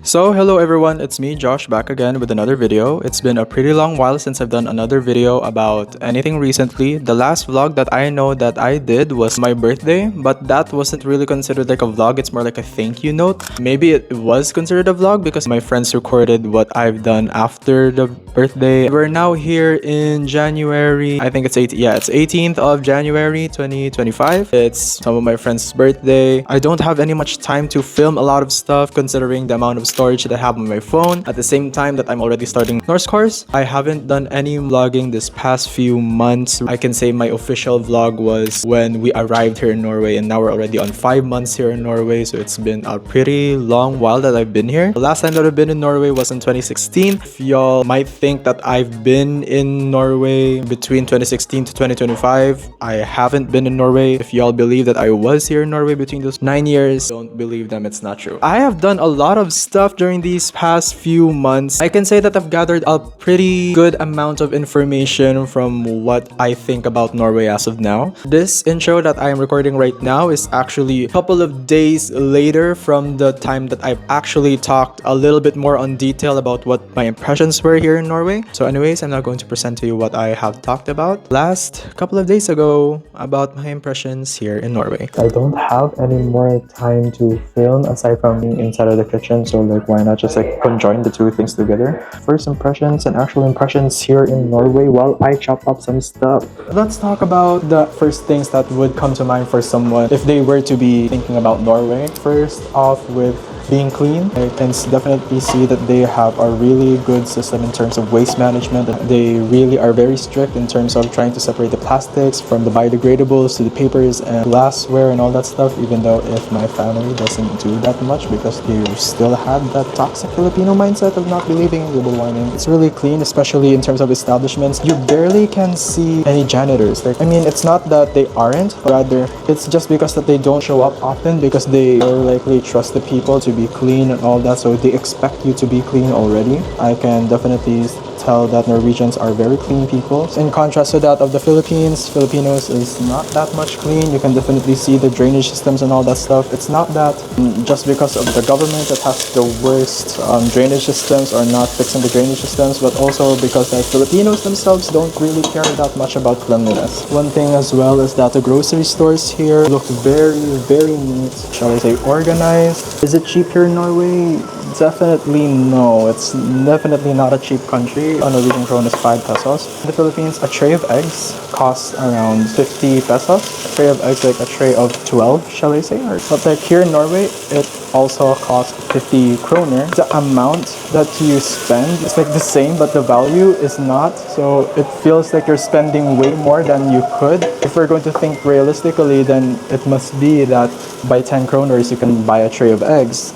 So hello everyone, it's me Josh back again with another video. It's been a pretty long while since I've done another video about anything recently. The last vlog that I know that I did was my birthday, but that wasn't really considered like a vlog, it's more like a thank you note. Maybe it was considered a vlog because my friends recorded what I've done after the birthday. We're now here in January, I think it's 18th of January 2025. It's some of my friends' birthday. I don't have any much time to film a lot of stuff considering the amount of storage that I have on my phone. At the same time that I'm already starting Norse course, I haven't done any vlogging this past few months. I can say my official vlog was when we arrived here in Norway, and now we're already on 5 months here in Norway, so it's been a pretty long while that I've been here. The last time that I've been in Norway was in 2016. If y'all might think that I've been in Norway between 2016 to 2025, I haven't been in Norway. If y'all believe that I was here in Norway between those 9 years, don't believe them, it's not true. I have done a lot of stuff during these past few months. I can say that I've gathered a pretty good amount of information from what I think about Norway as of now. This intro that I am recording right now is actually a couple of days later from the time that I've actually talked a little bit more on detail about what my impressions were here in Norway. So anyways, I'm now going to present to you what I have talked about last couple of days ago about my impressions here in Norway. I don't have any more time to film aside from being inside of the kitchen, so like why not just like conjoin the two things together. First impressions and actual impressions here in Norway while I chop up some stuff. Let's talk about the first things that would come to mind for someone if they were to be thinking about Norway. First off, with being clean, I can definitely see that they have a really good system in terms of waste management. They really are very strict in terms of trying to separate the plastics from the biodegradables to the papers and glassware and all that stuff, even though if my family doesn't do that much because they still had that toxic Filipino mindset of not believing in global warming. It's really clean, especially in terms of establishments. You barely can see any janitors. Like, I mean, it's not that they aren't, rather it's just because that they don't show up often because they more likely trust the people to be clean and all that, so they expect you to be clean already. I can definitely tell that Norwegians are very clean people. In contrast to that of the Filipinos is not that much clean. You can definitely see the drainage systems and all that stuff. It's not that just because of the government that has the worst drainage systems or not fixing the drainage systems, but also because the Filipinos themselves don't really care that much about cleanliness. One thing as well is that the grocery stores here look very, very neat. Shall I say organized? Is it cheap here in Norway? Definitely no. It's definitely not a cheap country. A Norwegian krone is 5 pesos. In the Philippines, a tray of eggs costs around 50 pesos. A tray of eggs, like a tray of 12, shall I say? But like here in Norway, it also costs 50 kroner. The amount that you spend is like the same, but the value is not. So it feels like you're spending way more than you could. If we're going to think realistically, then it must be that by 10 kroners you can buy a tray of eggs.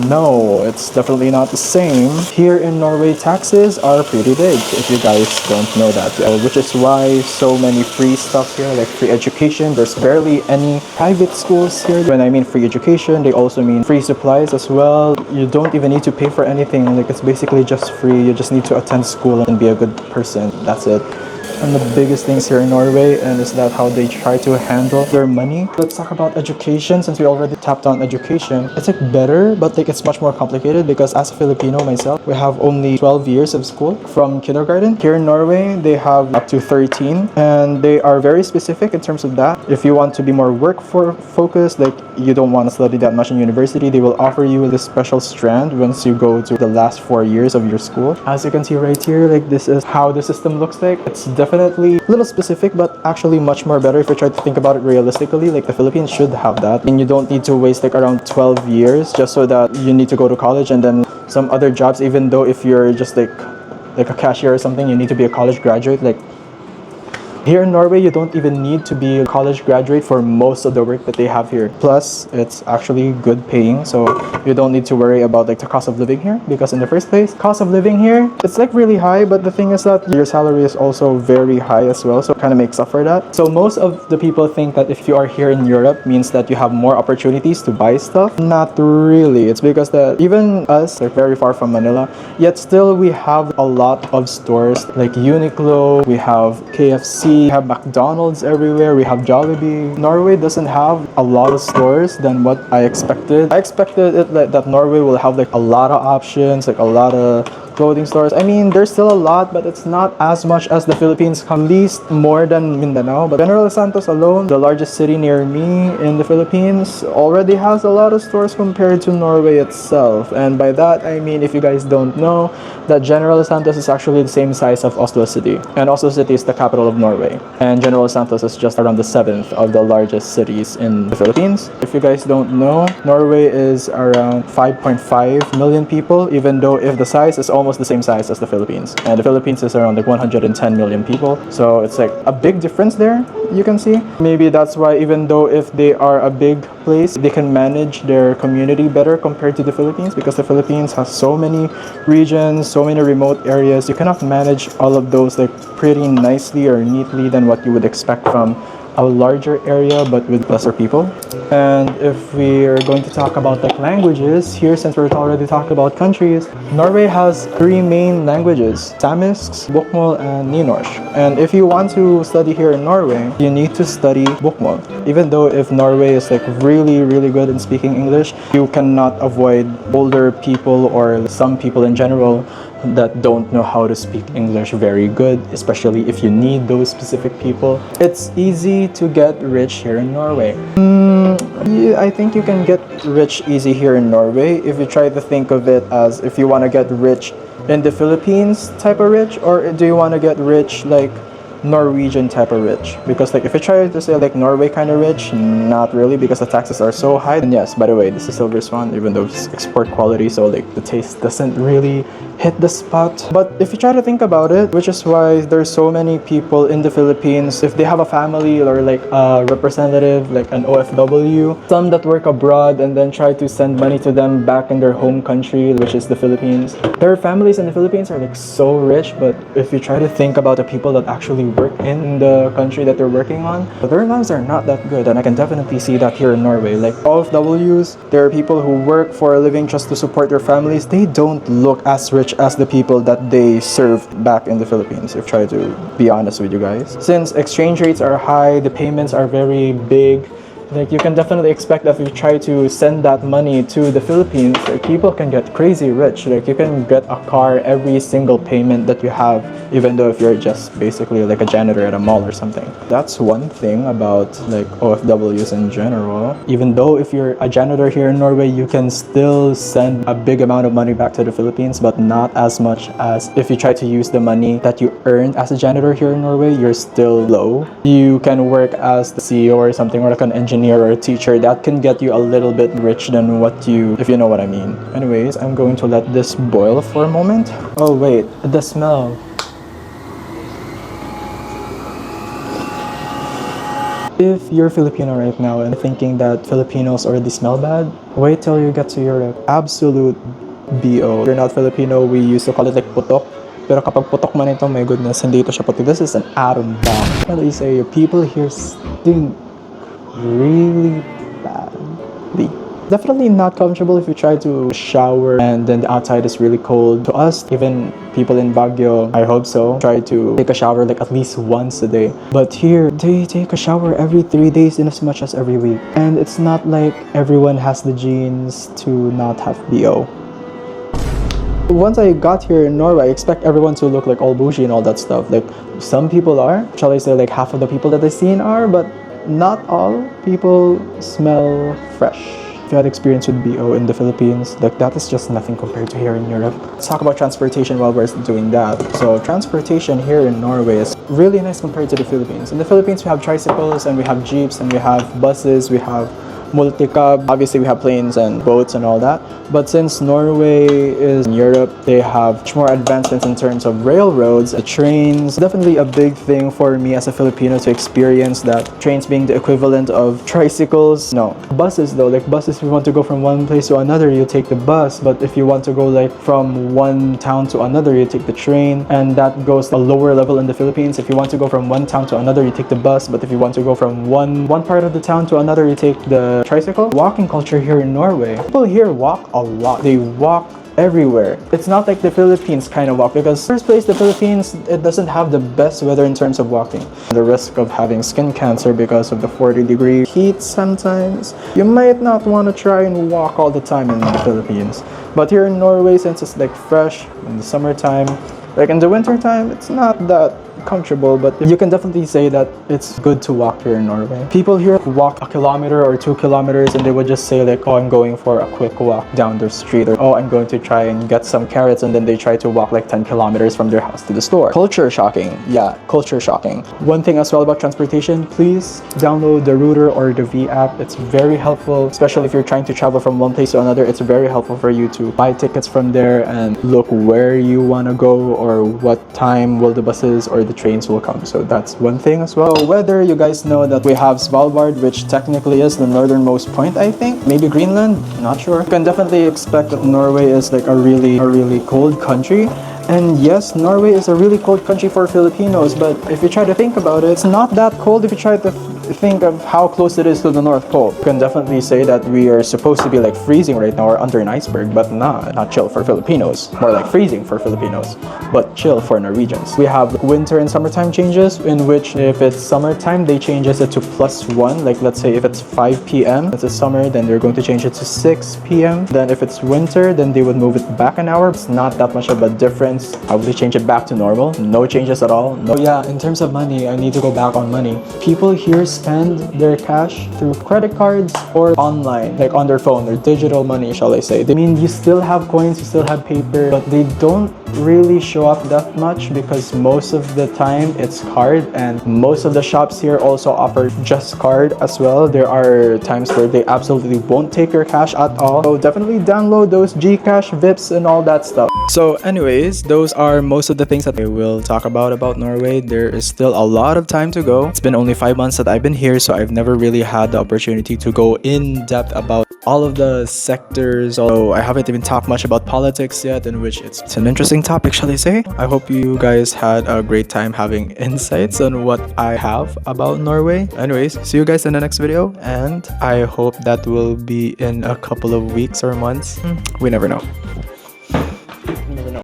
No, it's definitely not the same. Here in Norway, taxes are pretty big, if you guys don't know that. Which is why so many free stuff here, like free education. There's barely any private schools here. When I mean free education, they also mean free supplies as well. You don't even need to pay for anything. Like, it's basically just free. You just need to attend school and be a good person. That's it. And the biggest things here in Norway, and is that how they try to handle their money. Let's talk about education, since we already tapped on education. It's like better, but like it's much more complicated because as a Filipino myself, we have only 12 years of school from kindergarten. Here in Norway, they have up to 13, and they are very specific in terms of that. If you want to be more focused, like you don't want to study that much in university, they will offer you this special strand once you go to the last 4 years of your school. As you can see right here, like this is how the system looks like. It's definitely a little specific, but actually much more better if you try to think about it realistically. Like the Philippines should have that, and you don't need to waste like around 12 years just so that you need to go to college and then some other jobs. Even though if you're just like a cashier or something, you need to be a college graduate. Like here in Norway, you don't even need to be a college graduate for most of the work that they have here. Plus, it's actually good paying, so you don't need to worry about like the cost of living here, because in the first place, cost of living here, it's like really high, but the thing is that your salary is also very high as well, so it kind of makes up for that. So most of the people think that if you are here in Europe means that you have more opportunities to buy stuff. Not really. It's because that even us are very far from Manila, yet still we have a lot of stores like Uniqlo, we have KFC, We have McDonald's everywhere. We have Jollibee. Norway doesn't have a lot of stores than what I expected. I expected that Norway will have like a lot of options, like a lot of clothing stores. I mean, there's still a lot, but it's not as much as the Philippines, at least more than Mindanao. But General Santos alone, the largest city near me in the Philippines, already has a lot of stores compared to Norway itself. And by that, I mean, if you guys don't know, that General Santos is actually the same size of Oslo City. And Oslo City is the capital of Norway. And General Santos is just around the 7th of the largest cities in the Philippines. If you guys don't know, Norway is around 5.5 million people, even though if the size is almost the same size as the Philippines. And the Philippines is around like 110 million people. So it's like a big difference there, you can see. Maybe that's why even though if they are a big place, they can manage their community better compared to the Philippines, because the Philippines has so many regions, so many remote areas. You cannot manage all of those like pretty nicely or neatly than what you would expect from a larger area but with lesser people. And if we are going to talk about like languages here, since we're already talking about countries, Norway has 3 main languages: Samisk, Bokmål, and Nynorsk. And if you want to study here in Norway, you need to study Bokmål. Even though if Norway is like really good in speaking English, you cannot avoid older people or some people in general that don't know how to speak English very good, especially if you need those specific people. It's easy to get rich here in Norway. Yeah, I think you can get rich easy here in Norway if you try to think of it as if you want to get rich in the Philippines type of rich, or do you want to get rich like Norwegian type of rich? Because like if you try to say like Norway kind of rich, not really, because the taxes are so high. And yes, by the way, this is Silver Swan, even though it's export quality, so like the taste doesn't really hit the spot. But if you try to think about it, which is why there's so many people in the Philippines, if they have a family or like a representative, like an OFW, some that work abroad and then try to send money to them back in their home country, which is the Philippines. Their families in the Philippines are like so rich, but if you try to think about the people that actually work in the country that they're working on, their lives are not that good. And I can definitely see that here in Norway. Like OFWs, there are people who work for a living just to support their families. They don't look as rich as the people that they served back in the Philippines, if I try to be honest with you guys. Since exchange rates are high, the payments are very big, like you can definitely expect that if you try to send that money to the Philippines, like, people can get crazy rich. Like you can get a car every single payment that you have, even though if you're just basically like a janitor at a mall or something. That's one thing about like OFWs in general. Even though if you're a janitor here in Norway, you can still send a big amount of money back to the Philippines, but not as much as if you try to use the money that you earned as a janitor here in Norway. You're still low. You can work as the CEO or something, or like an engineer or a teacher. That can get you a little bit rich than what you, if you know what I mean. Anyways, I'm going to let this boil for a moment. Oh wait, the smell. If you're Filipino right now and thinking that Filipinos already smell bad, wait till you get to Europe. Absolute BO. If you're not Filipino, we used to call it like putok. Pero kapag putok man ito, my goodness, hindi ito siya putok. This is an atom bomb. What do you say? People here stink really badly. Definitely not comfortable if you try to shower and then the outside is really cold. To us, even people in Baguio, I hope so, try to take a shower like at least once a day. But here, they take a shower every 3 days in as much as every week. And it's not like everyone has the genes to not have BO. Once I got here in Norway, I expect everyone to look like all bougie and all that stuff. Like some people are, shall I say like half of the people that I've seen are, but not all people smell fresh. If you had experience with BO in the Philippines, like that is just nothing compared to here in Europe. Let's talk about transportation while we're doing that. So transportation here in Norway is really nice compared to the Philippines. In the Philippines, we have tricycles and we have jeeps and we have buses, we have multicab. Obviously, we have planes and boats and all that. But since Norway is in Europe, they have much more advancements in terms of railroads, trains. Definitely a big thing for me as a Filipino to experience that. Trains being the equivalent of tricycles. No. Buses though, like buses, if you want to go from one place to another, you take the bus. But if you want to go like from one town to another, you take the train. And that goes a lower level in the Philippines. If you want to go from one town to another, you take the bus. But if you want to go from one part of the town to another, you take the tricycle. Walking culture here in Norway. People here walk a lot. They walk everywhere. It's not like the Philippines kind of walk, because first place, the Philippines, it doesn't have the best weather in terms of walking. The risk of having skin cancer because of the 40-degree heat sometimes. You might not want to try and walk all the time in the Philippines. But here in Norway, since it's like fresh in the summertime, like in the winter time, it's not that comfortable, but you can definitely say that it's good to walk here in Norway. People here walk a kilometer or 2 kilometers and they would just say like, oh, I'm going for a quick walk down the street, or oh, I'm going to try and get some carrots, and then they try to walk like 10 kilometers from their house to the store. Culture shocking. Yeah, culture shocking. One thing as well about transportation, please download the Router or the V app. It's very helpful, especially if you're trying to travel from one place to another. It's very helpful for you to buy tickets from there and look where you want to go or what time will the buses or the trains will come. So that's one thing as well. So whether you guys know that we have Svalbard, which technically is the northernmost point, I think, maybe Greenland, not sure. You can definitely expect that Norway is like a really cold country. And yes, Norway is a really cold country for Filipinos, but if you try to think about it, it's not that cold if you try to think of how close it is to the North Pole. You can definitely say that we are supposed to be like freezing right now or under an iceberg, but not chill for Filipinos. More like freezing for Filipinos, but chill for Norwegians. We have winter and summertime changes, in which if it's summertime, they changes it to +1. Like let's say if it's 5 p.m., it's a summer, then they're going to change it to 6 p.m. Then if it's winter, then they would move it back an hour. It's not that much of a difference. Probably change it back to normal. No changes at all. No. Yeah, in terms of money, I need to go back on money. People here spend their cash through credit cards or online, like on their phone, or digital money, shall I say. I mean, you still have coins, you still have paper, but they don't really show up that much because most of the time it's card, and most of the shops here also offer just card as well. There are times where they absolutely won't take your cash at all. So definitely download those Gcash, Vips, and all that stuff. So anyways, those are most of the things that I will talk about Norway. There is still a lot of time to go. It's been only 5 months that I've been here, so I've never really had the opportunity to go in depth about all of the sectors. Although I haven't even talked much about politics yet, in which it's an interesting topic, shall I say. I hope you guys had a great time having insights on what I have about Norway. Anyways, see you guys in the next video, and I hope that will be in a couple of weeks or months. We never know.